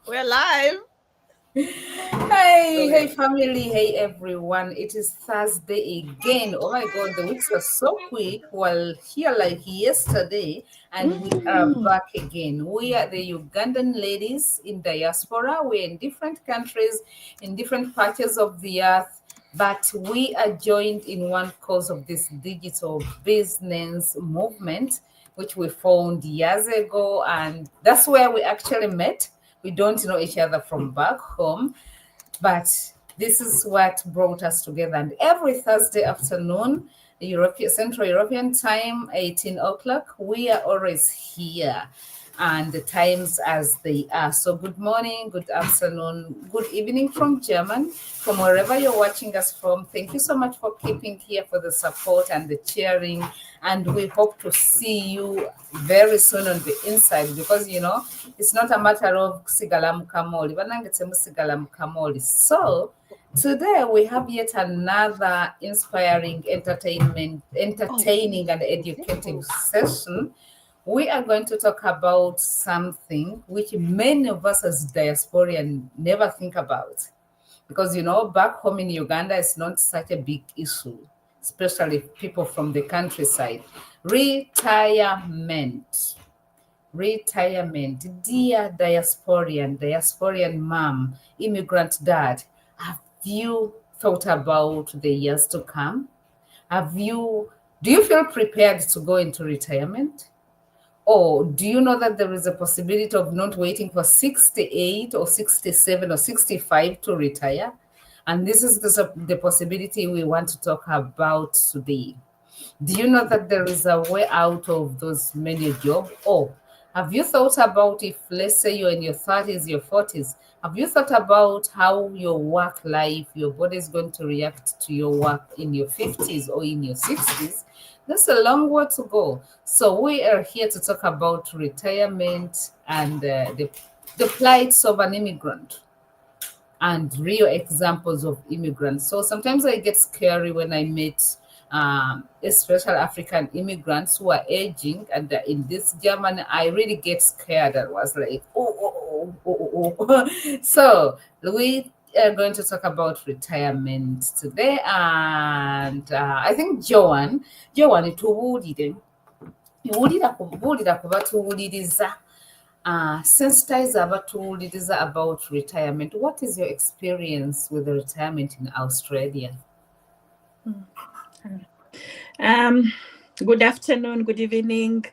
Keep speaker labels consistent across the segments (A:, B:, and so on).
A: We're live.
B: Hey family, hey everyone. It is Thursday again. Oh my god, the weeks are so quick. Well, here like yesterday, and we are back again. We are the Ugandan ladies in diaspora. We're in different countries, in different patches of the earth, but we are joined in one cause of this digital business movement, which we formed years ago, and that's where we actually met. We don't know each other from back home, but this is what brought us together. And every Thursday afternoon, Central European time, 18 o'clock, we are always here. And the times as they are. So, good morning, good afternoon, good evening from German, from wherever you're watching us from. Thank you so much for keeping here, for the support and the cheering. And we hope to see you very soon on the inside, because it's not a matter of sigala mukamoli, banangetse musigala mukamoli. So today we have yet another inspiring, entertaining and educative session. We are going to talk about something which many of us as diasporians never think about, because back home in Uganda it's not such a big issue, especially people from the countryside. Retirement. Dear diasporian mom, immigrant dad, have you thought about the years to come? Do you feel prepared to go into retirement? Or do you know that there is a possibility of not waiting for 68 or 67 or 65 to retire? And this is the possibility we want to talk about today. Do you know that there is a way out of those many jobs? Or have you thought about, if let's say you're in your 30s, your 40s, have you thought about how your work life, your body is going to react to your work in your 50s or in your 60s? That's a long way to go. So we are here to talk about retirement and the plights of an immigrant and real examples of immigrants. So sometimes I get scary when I meet especially African immigrants who are aging, and in this Germany, I really get scared. I was like, oh. So we are going to talk about retirement today, and I think Joan tuwulire kubatuwuliriza, sensitize abatuwuliriza about retirement. What is your experience with retirement in Australia?
A: Good afternoon, good evening,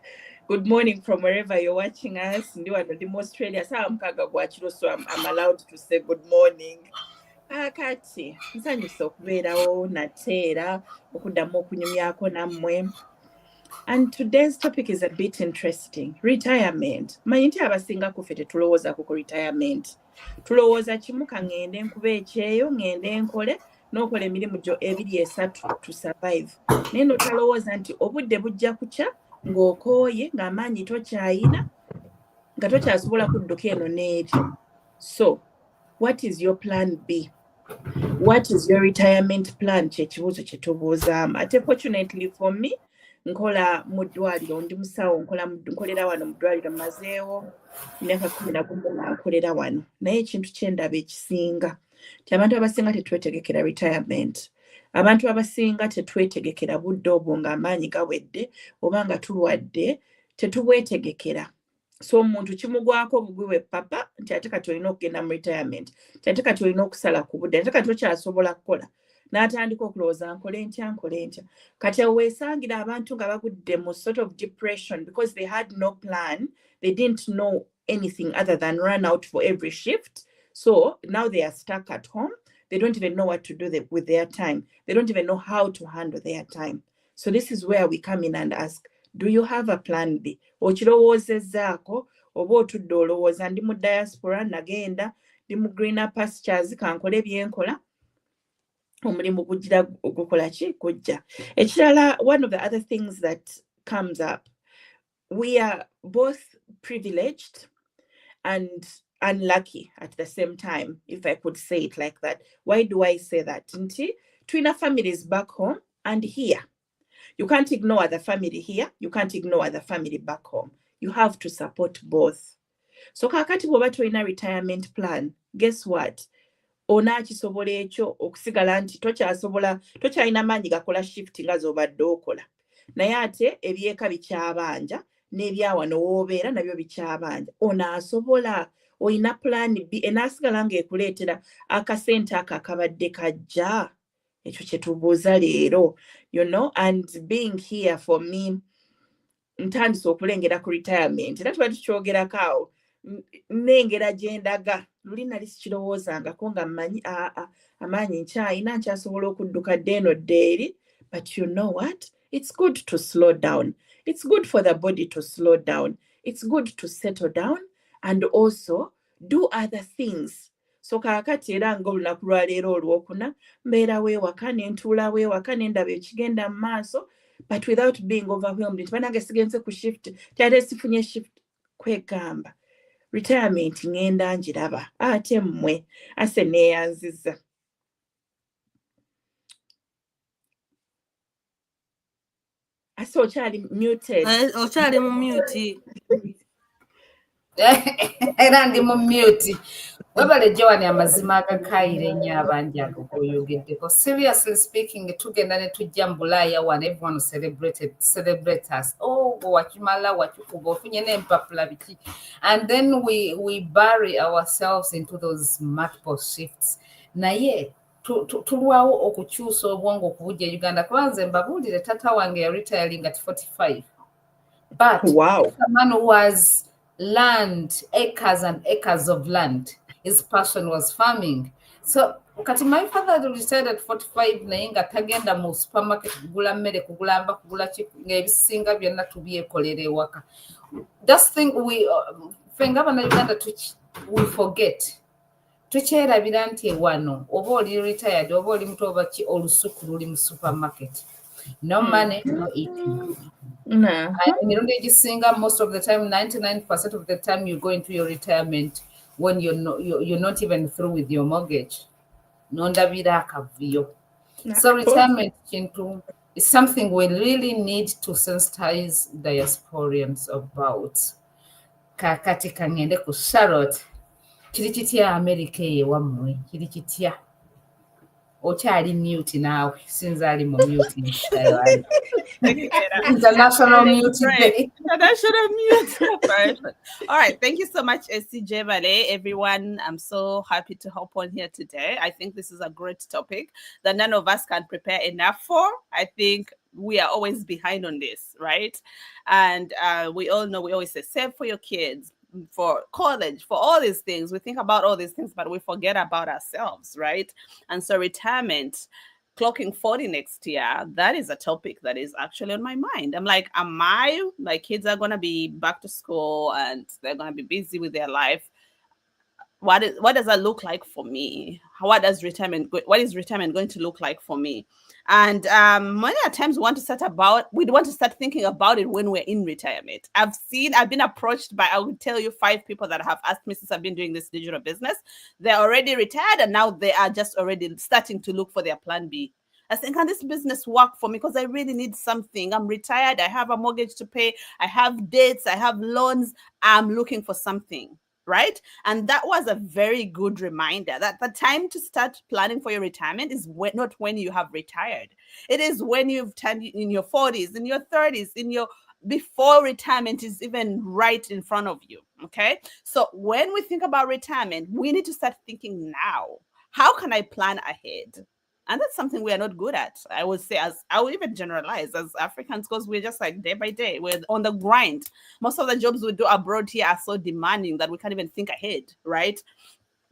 A: good morning from wherever you're watching us. Ndi Australia. So I'm allowed to say good morning. Kati nsanyuse okubeerawo nateera okuddamu okunyumyako nammwe. And today's topic is a bit interesting. Retirement. Manyi nti abasinga kuffe tetulowooza ku retirement. Tulowooza kimu ka ngende nkube ekyeyo, ngende nkole, n'okola emirimu gyo ebiri esatu to survive. Naye notalowooza nti obudde bujja kukya ng'okooye ng'amaanyi tokyayina nga tokyasobola kudduka eno n'eri. So, what is your plan B? What is your retirement plan? Kyekibuuzo kye tubuuzaamu. Ate fortunately for me, nkola mu ddwaliro, ndi musawo, nkolera wano mu ddwaliro, mazeewo emyaka 11 nkolera wano. Naye ekintu kyendaba ekisinga ti abantu abasinga tetwetegekera retirement. Abantu abasinga tetwetegekera budde obwo ng'amaanyi gawedde oba nga tulwadde, tetubwetegekera. So omuntu kimugwako obugwi bwe papa nti ate kati olina okugenda mu retirement, nti ate kati olina okusala ku budde, ate kati okyasobola kukola. N'atandika okulowooza nkole ntya. Kati weesangira abantu nga bagudde mu sort of depression because they had no plan. They didn't know anything other than run out for every shift. So now they are stuck at home. They don't even know what to do with their time. They don't even know how to handle their time. So this is where we come in and ask, do you have a plan B? Okirowoozezaako oba otudde olowooza ndi mu diaspora nagenda, ndi mu greener pastures kankole byenkola, omulimu gujira gukola ki gujja. Ekirala, one of the other things that comes up, we are both privileged and unlucky at the same time, if I could say it like that. Why do I say that? Nti twina families back home and here. You can't ignore the family here. You can't ignore the family back home. You have to support both. So kakati bw'oba tolina retirement plan, guess what? Onaakisobola ekyo okusigala nti tokyalina maanyi gakola shift nga z'obadde okola. Naye ate ebyeka bikyabanja n'ebyawano w'obeera nabyo bikyabanja. Onaasobola, olina plan B enaasigala ng'ekuleetera akasente ako akabadde kajja. Ekyo kye tubuuza leero, and being here for me, ntandise okulengera ku retirement. Era tuba tukyogerako awo, nnengera gye ndaga. Luli nali sikirowoozangako nga mmanyi amaanyi nkyasobola okudduka ddeeno ddeeri. But you know what? It's good to slow down. It's good for the body to slow down. It's good to settle down and also do other things. So kaakati era ng'olunaku lwa leero olwokuna, mbeera weewaka ne ntuula weewaka ne ndaba ekigenda mu maaso, but without being overwhelmed. Nti banange sigenze ku shift, kyate sifunye shift, kwegamba. Retirement ngenda njiraba. Ate mmwe ase neeyanziza. Ase okyali muted.
C: Okyali mu mute.
B: Era ndi mu mute. Webale Joan amazima agakaayire ennyo abangi ago g'oyogeddeko. Seriously speaking, tugenda ne tujja mu Bulaaya wano, everyone celebrate us. Oh, wakimala, wakikuba, ofunye n'empapula biki. And then we bury ourselves into those multiple shifts. Naye tulwawo okukyusa obwongo okubujja Uganda. Kubanze mbabuulire tata wange ya retiring at 45. But
A: wow.
B: The man who has land, acres and acres of land. His passion was farming. So, kati my father retired at 45 naye nga tagenda mu supermarket kugula mmere, kugula mba, kugula ng'ebisinga byonna tubyekolera ewaka. Just think fenga abana Uganda we forget. Tukyerabira nti wano oba oli retired oba oli muto oba ki olusuku luli mu supermarket. No money, no eating.
A: No.
B: And mirundi egisinga, most of the time, 99% of the time you go into your retirement when you're not even through with your mortgage. Nondabira akavuyo. So retirement is something we really need to sensitize diasporians about. Kakati kangende ku Charlotte. Kiri kitya America ewammwe? Kiri kitya? Okyali mute naawe since ali mu mute. International mute day.
C: International mute. All right, thank you so much, SCJ Vale. Everyone, I'm so happy to hop on here today. I think this is a great topic that none of us can prepare enough for. I think we are always behind on this, right? And we all know, we always say, save for your kids, for college, for all these things. We think about all these things, but we forget about ourselves, right? And so retirement, clocking 40 next year, that is a topic that is actually on my mind. I'm like, my kids are going to be back to school and they're going to be busy with their life. What does that look like for me? What is retirement going to look like for me? And many times we want to start thinking about it when we're in retirement. I've been approached by, I will tell you, 5 people that have asked me since I've been doing this digital business. They're already retired and now they are just already starting to look for their plan B. I think, can this business work for me? Because I really need something. I'm retired. I have a mortgage to pay. I have debts. I have loans. I'm looking for something. Right? And that was a very good reminder that the time to start planning for your retirement is not when you have retired. It is when you've turned in your 40s, in your 30s, before retirement is even right in front of you. Okay. So when we think about retirement, we need to start thinking now. How can I plan ahead? And that's something we are not good at. I would say, I would even generalize as Africans, because we're just like day by day, we're on the grind. Most of the jobs we do abroad here are so demanding that we can't even think ahead, right?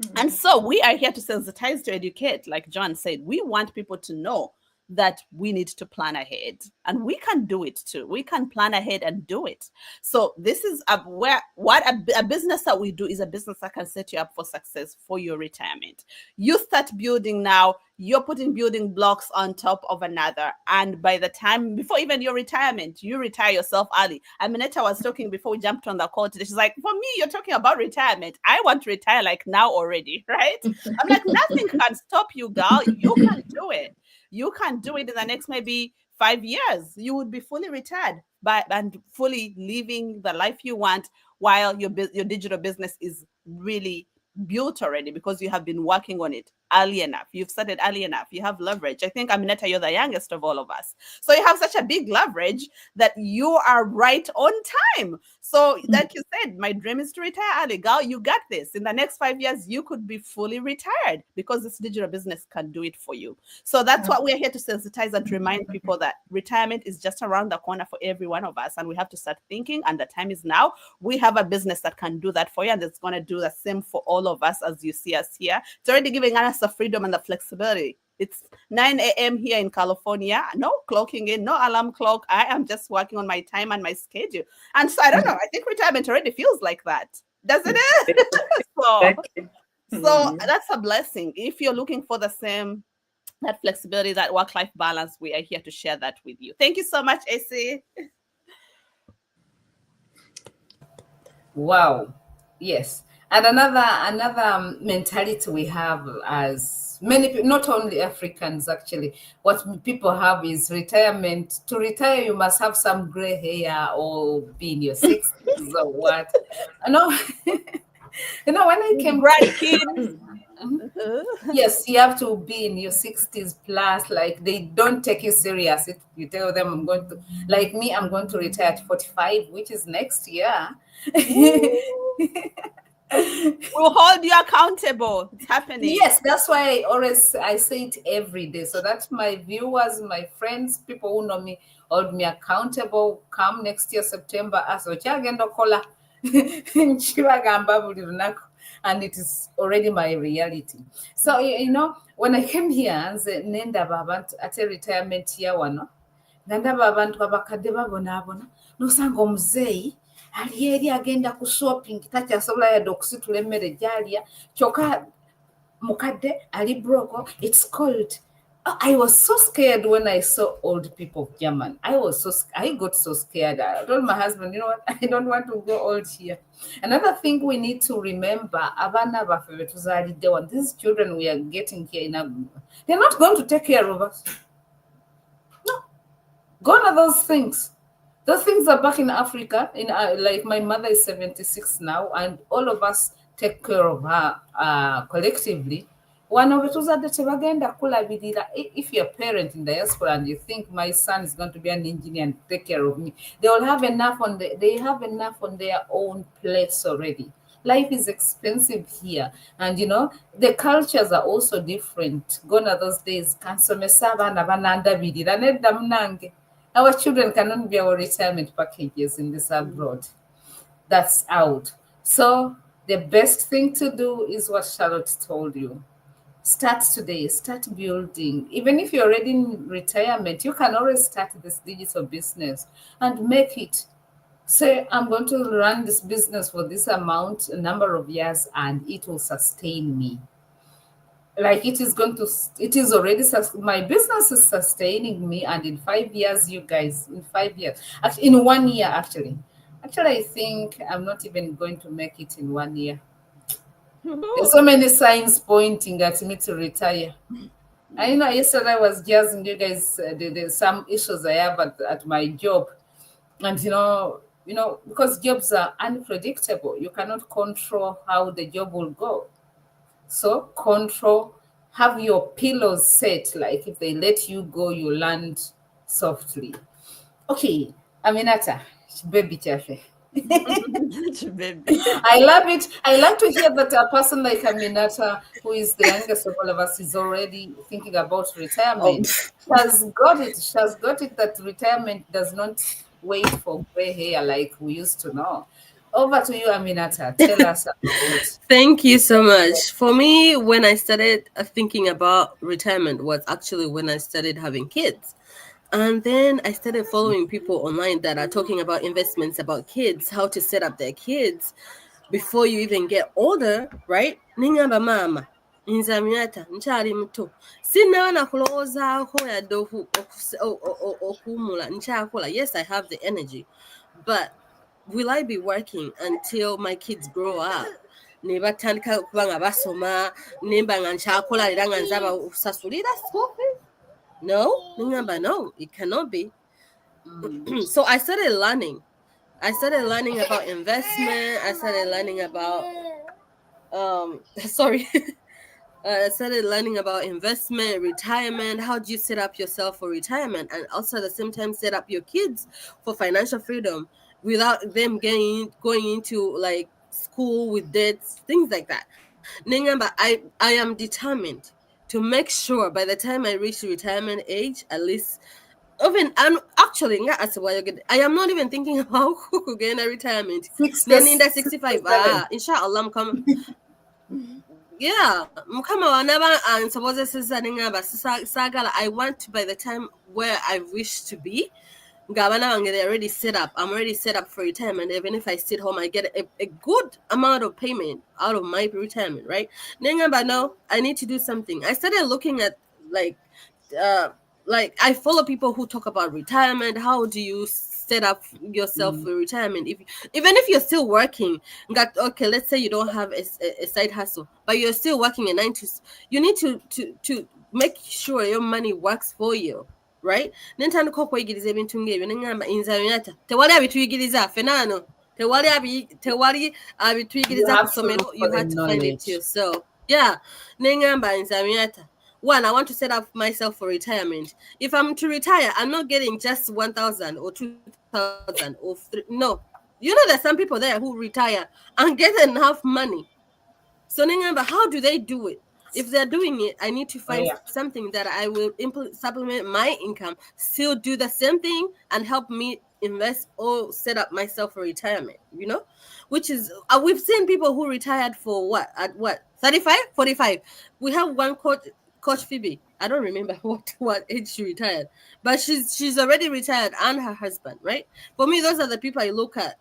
C: Mm-hmm. And so we are here to sensitize, to educate. Like John said, we want people to know that we need to plan ahead, and we can do it too. We can plan ahead and do it. So this is a business that we do is a business that can set you up for success for your retirement. You start building now, you're putting building blocks on top of another. And by the time, before even your retirement, you retire yourself early. Aminetta was talking before we jumped on the call today. She's like, for me, you're talking about retirement. I want to retire like now already, right? I'm like, nothing can stop you, girl. You can do it. You can do it in the next maybe 5 years. You would be fully retired and fully living the life you want while your digital business is really built already because you have been working on it early enough. You've started early enough. You have leverage. I think, Aminata, you're the youngest of all of us. So you have such a big leverage that you are right on time. So like you said, my dream is to retire early. Girl, you got this. In the next 5 years, you could be fully retired because this digital business can do it for you. So that's what we're here to sensitize and to remind people that retirement is just around the corner for every one of us. And we have to start thinking, and the time is now. We have a business that can do that for you, and it's going to do the same for all of us as you see us here. It's already giving us the freedom and the flexibility. It's 9 a.m. here in California. No clocking in, no alarm clock. I am just working on my time and my schedule. And so I don't know. I think retirement already feels like that, doesn't it? So that's a blessing. If you're looking for the same, that flexibility, that work-life balance, we are here to share that with you. Thank you so much, AC.
B: Wow. Yes. And another mentality we have as many people, not only Africans actually, what people have is retirement. To retire, you must have some gray hair or be in your 60s or what. When I came yes, you have to be in your 60s plus. Like, they don't take you serious if you tell them I'm going to retire at 45, which is next year.
C: We'll hold you accountable. It's happening.
B: Yes, that's why I say it every day, so that my viewers, my friends, people who know me, hold me accountable. Come next year September, and it is already my reality. So when I came here, nenda babantu ate retirement here wano, ndaba abantu abakadde babonabona nosanga omuzeeyi ali eri agenda ku shopping takyasobola yadde okusitula emmere gyalya kyokka mukadde ali broke. It's cold. I was so scared when I saw old people of German. I got so scared. I told my husband, you know what, I don't want to go old here. Another thing we need to remember, these children we are getting here they're not going to take care of us. No. Gone are those things. Those things are back in Africa. Like my mother is 76 now, and all of us take care of her collectively. If you're a parent in diaspora and you think my son is going to be an engineer and take care of me, they have enough on their own plates already. Life is expensive here, and the cultures are also different. Gone are those days. Our children cannot be our retirement packages in this abroad. That's out. So the best thing to do is what Charlotte told you. Start today, start building. Even if you're already in retirement, you can always start this digital business and make it. Say, I'm going to run this business for this a number of years, and it will sustain me. Like my business is sustaining me, and in 5 years, you guys, in 1 year, actually, I think I'm not even going to make it in 1 year. There's so many signs pointing at me to retire. I know yesterday I was jazzing you guys. There's some issues I have at my job, and because jobs are unpredictable, you cannot control how the job will go. So have your pillows set. Like if they let you go, you land softly. Okay, Aminata, baby chafe. I love it. I love to hear that a person like Aminata, who is the youngest of all of us, is already thinking about retirement. She has got it. She has got it that retirement does not wait for gray hair like we used to know. Over to you, Aminata. Tell us about it.
D: Thank you so much. For me, when I started thinking about retirement was actually when I started having kids. And then I started following people online that are talking about investments, about kids, how to set up their kids before you even get older, right? Ningamba mama, nze Aminata, nkyali muto. Sinaba nakulowoozaako yadde okuwummula, nkyakola. Yes, I have the energy, but will I be working until my kids grow up? Ne batandika okuba nga basoma, nemba nga nkyakola era nga nze abasasulira school fees? No, it cannot be. So I started learning I started learning about investment. I started learning about sorry. I started learning about investment, retirement. How do you set up yourself for retirement, and also at the same time set up your kids for financial freedom without them going into like school with debts, things like that. Ningamba, I am determined to make sure by the time I reach retirement age, at least even I'm actually I am not even thinking about who could get a retirement. 65. Inshallah, I'm coming. Yeah, mukama wanaba and suppose sagala. I want to, by the time where I wish to be, they're already set up. I'm already set up for retirement. Even if I sit home, I get a good amount of payment out of my retirement, right? But no, I need to do something. I started looking at like I follow people who talk about retirement. How do you set up yourself for retirement? Even if you're still working, okay, let's say you don't have a side hustle, but you're still working a 9 to, you need to make sure your money works for you, right? Nentando kokwigiriza ebintu ngebyo nengamba inzayata tewali abituyigiriza fenano tewali abituyigiriza kusomero. You have to find it yourself. Yeah, nengamba inzayata. One, I want to set up myself for retirement. If I'm to retire, I'm not getting just 1,000 or 2,000 or 3. No, you know there's some people there who retire and get enough money. So how do they do it? If they're doing it, I need to find something that I will supplement my income, still do the same thing and help me invest or set up myself for retirement, you know, which is, we've seen people who retired for what, at what, 35, 45. We have one Coach Phoebe, I don't remember what age she retired, but she's already retired, and her husband, right? For me, those are the people I look at.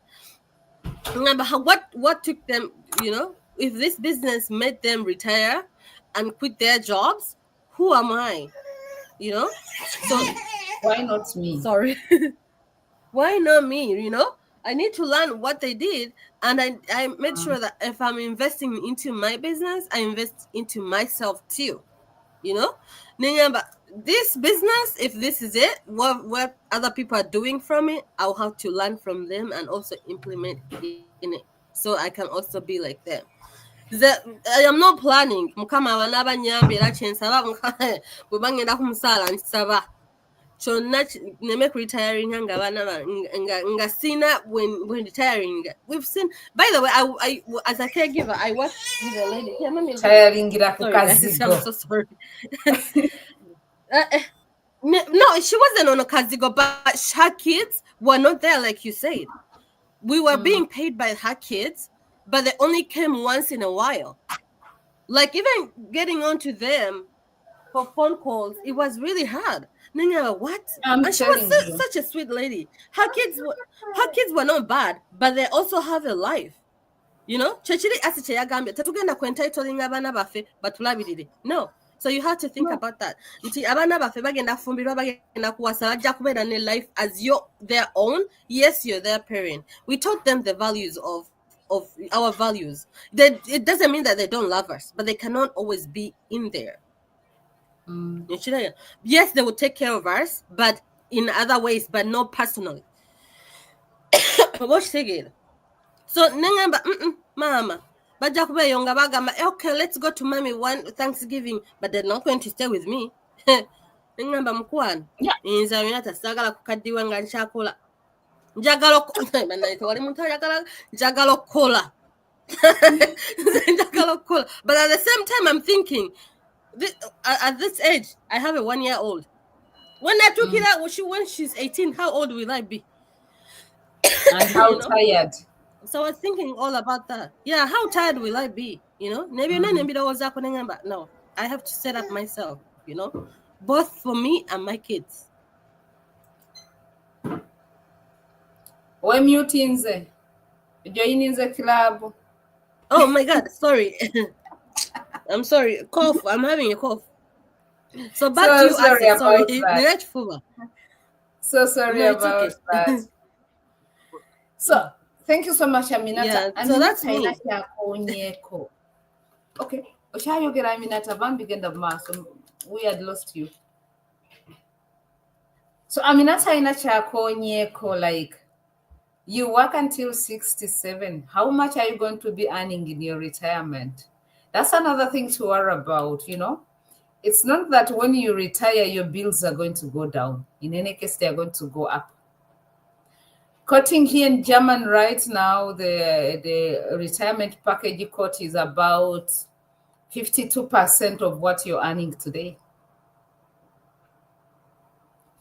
D: Remember what took them, you know, if this business made them retire and quit their jobs, who am I? You know? So
B: why not me?
D: Sorry. Why not me? You know? I need to learn what they did, and I made sure that if I'm investing into my business, I invest into myself too. You know, but this business, if this is it, what other people are doing from it, I'll have to learn from them and also implement it in it, so I can also be like them. I am not planning. So ne make retiring nga sina when retiring. We've seen, by the way, I as a caregiver, I work with a lady. I'm so sorry. No, she wasn't on a kazigo, but her kids were not there, like you said. We were being paid by her kids, but they only came once in a while. Like even getting onto them for phone calls, it was really hard. What? And she was such a sweet lady. Her kids were not bad, but they also have a life. You know? No. So you have to think about that. Life as their own. Yes, you're their parent. We taught them the values of our values. It doesn't mean that they don't love us, but they cannot always be in there. Yes, they will take care of us, but in other ways, but not personally. So mama, okay, let's go to mommy one Thanksgiving, but they're not going to stay with me. But at the same time, I'm thinking, at this age, I have a 1-year-old. When I took it out, when she's 18, how old will I be?
B: And how tired?
D: So I was thinking all about that. Yeah, how tired will I be? You know, no, I have to set up myself, you know, both for me and my kids.
B: When you join the club.
D: Oh my God, sorry. I'm sorry. Cough. I'm having a cough. So back to you.
B: So sorry about that. So thank you so much, Aminata.
D: Yeah, so that's me.
B: Okay. Aminata, we had lost you. So Aminata ina chako nyeko, like You work until 67. How much are you going to be earning in your retirement? That's another thing to worry about, you know. It's not that when you retire, your bills are going to go down. In any case, they're going to go up. Quoting here in German right now, the retirement package quote is about 52% of what you're earning today.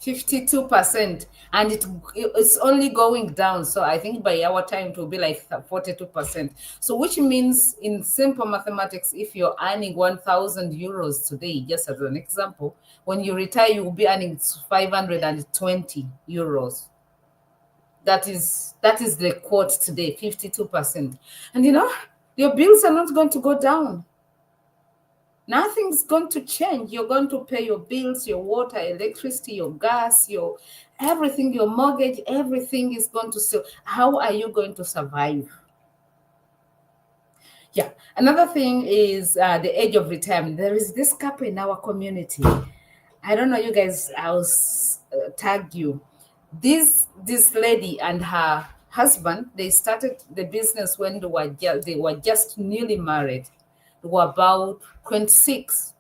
B: 52%, and it's only going down. So I think by our time it will be like 42%. So which means in simple mathematics, if you're earning 1,000 euros today, just as an example, when you retire, you will be earning 520 euros. That is the quote today, 52%. And you know, your bills are not going to go down. Nothing's going to change. You're going to pay your bills, your water, electricity, your gas, your everything, your mortgage, everything is going to sell. How are you going to survive? Yeah. Another thing is the age of retirement. There is this couple in our community. I don't know, you guys, I'll tag you. This lady and her husband, they started the business when they were just newly married. They were about 26,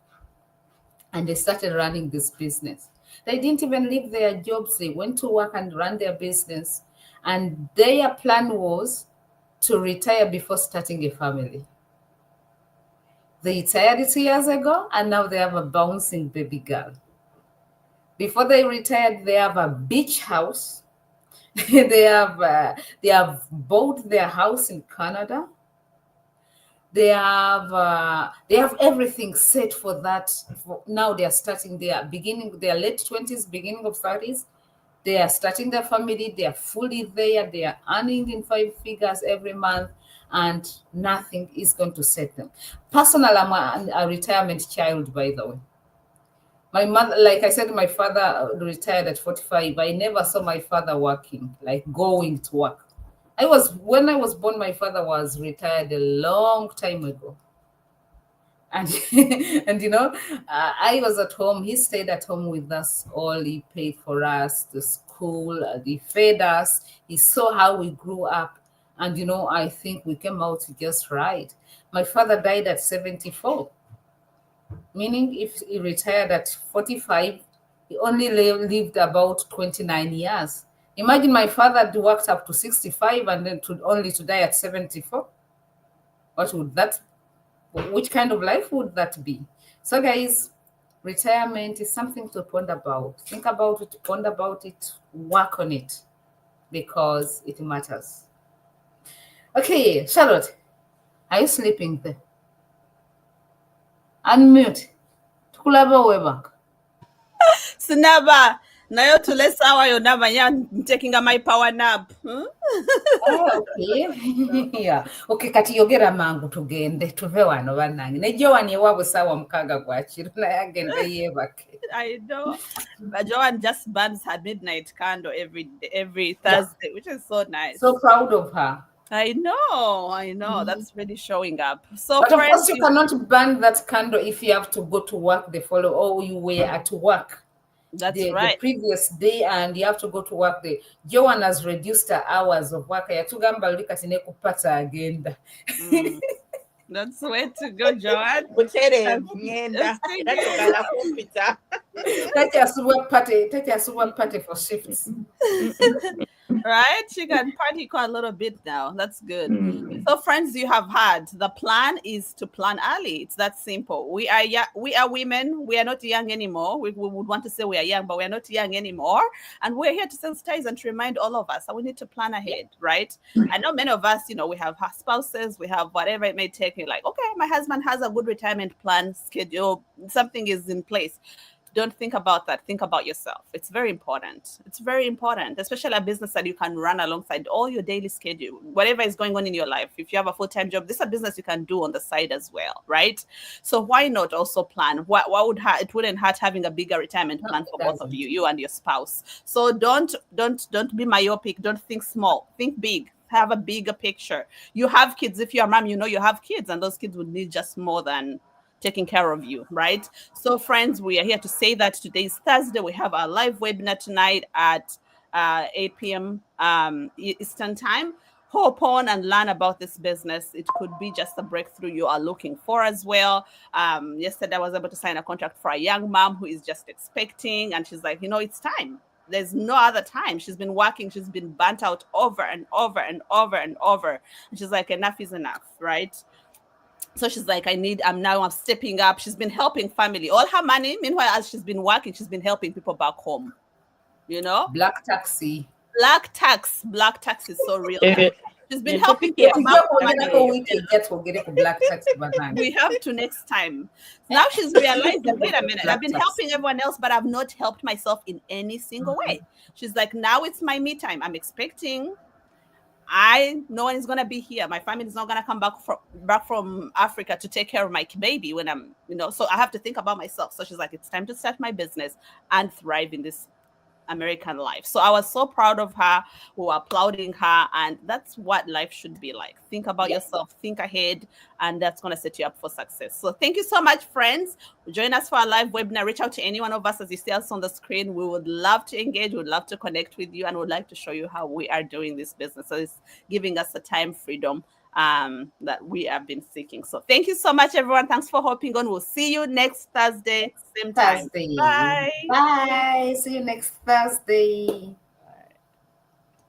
B: and they started running this business. They didn't even leave their jobs. They went to work and ran their business, and their plan was to retire before starting a family. They retired 2 years ago, and now they have a bouncing baby girl. Before they retired, they have a beach house. they have bought their house in Canada. They have everything set for that. Now they are starting. They are late 20s, beginning of 30s. They are starting their family. They are fully there. They are earning in 5 figures every month, and nothing is going to set them. Personally, I'm a retirement child, by the way. My mother, like I said, my father retired at 45. I never saw my father working, like going to work. When I was born, my father was retired a long time ago. And and you know, I was at home. He stayed at home with us all. He paid for us the school. He fed us. He saw how we grew up. And you know, I think we came out just right. My father died at 74. Meaning if he retired at 45, he only lived about 29 years. Imagine my father had worked up to 65 and then only to die at 74. Which kind of life would that be? So guys, retirement is something to ponder about. Think about it, ponder about it, work on it, because it matters. Okay, Charlotte, are you sleeping there? Unmute. Tukulaba Webak.
C: Sinaba, nayo tule sawa yo naba I'm taking my power nap.
B: Okay. Yeah. Okay, kati yogera mangu tugende tuve wano banange. Ne Joan yewabu sawa mkaga gwachiro na yagende yebake.
C: I know. But Joan just burns her midnight candle every Thursday, which is so nice.
B: So proud of her.
C: I know. That's really showing up. So,
B: but of course, you cannot burn that candle if you have to go to work the following, or you were at work.
C: That's
B: the previous day, and you have to go to work. Joan has reduced her hours of work.
C: That's where to go, Joan.
B: Take us work party for shifts.
C: Right? She can party quite a little bit now. That's good. So, friends, you have heard the plan is to plan early. It's that simple. We are women. We are not young anymore. We would want to say we are young, but we are not young anymore. And we're here to sensitize and to remind all of us that we need to plan ahead, right? I know many of us, we have our spouses, we have whatever it may take. You're like, okay, my husband has a good retirement plan schedule. Something is in place. Don't think about that. Think about yourself. It's very important. It's very important, especially a business that you can run alongside all your daily schedule, whatever is going on in your life. If you have a full-time job, this is a business you can do on the side as well, right? So why not also plan? It wouldn't hurt having a bigger retirement plan for both of you, you and your spouse. So don't be myopic. Don't think small. Think big. Have a bigger picture. You have kids. If you're a mom, you have kids, and those kids would need just more than taking care of you, right? So friends, we are here to say that today is Thursday. We have our live webinar tonight at 8 p.m. Eastern time. Hop on and learn about this business. It could be just a breakthrough you are looking for as well. Yesterday, I was able to sign a contract for a young mom who is just expecting, and she's like, it's time. There's no other time. She's been working. She's been burnt out over and over and over and over. And she's like, enough is enough, right? So she's like, I'm stepping up. She's been helping family. All her money, meanwhile, as she's been working, she's been helping people back home.
B: Black taxi.
C: Black tax is so real. She's been helping
B: We
C: people. have to next time. Now she's realizing, wait a minute, I've been helping everyone else, but I've not helped myself in any single way. She's like, now it's my me time. I'm expecting. No one is gonna be here. My family is not gonna come back from Africa to take care of my baby when I'm, so I have to think about myself. So she's like, it's time to start my business and thrive in this American life. So I was so proud of her. We were applauding her, and that's what life should be like. Think about yourself, think ahead, and that's going to set you up for success. So thank you so much, friends. Join us for our live webinar. Reach out to any one of us as you see us on the screen. We would love to engage. We would love to connect with you, and would like to show you how we are doing this business. So it's giving us the time freedom that we have been seeking. So thank you so much, everyone. Thanks for hopping on. We'll see you next Thursday, same time. Bye.
B: Bye. See you next Thursday.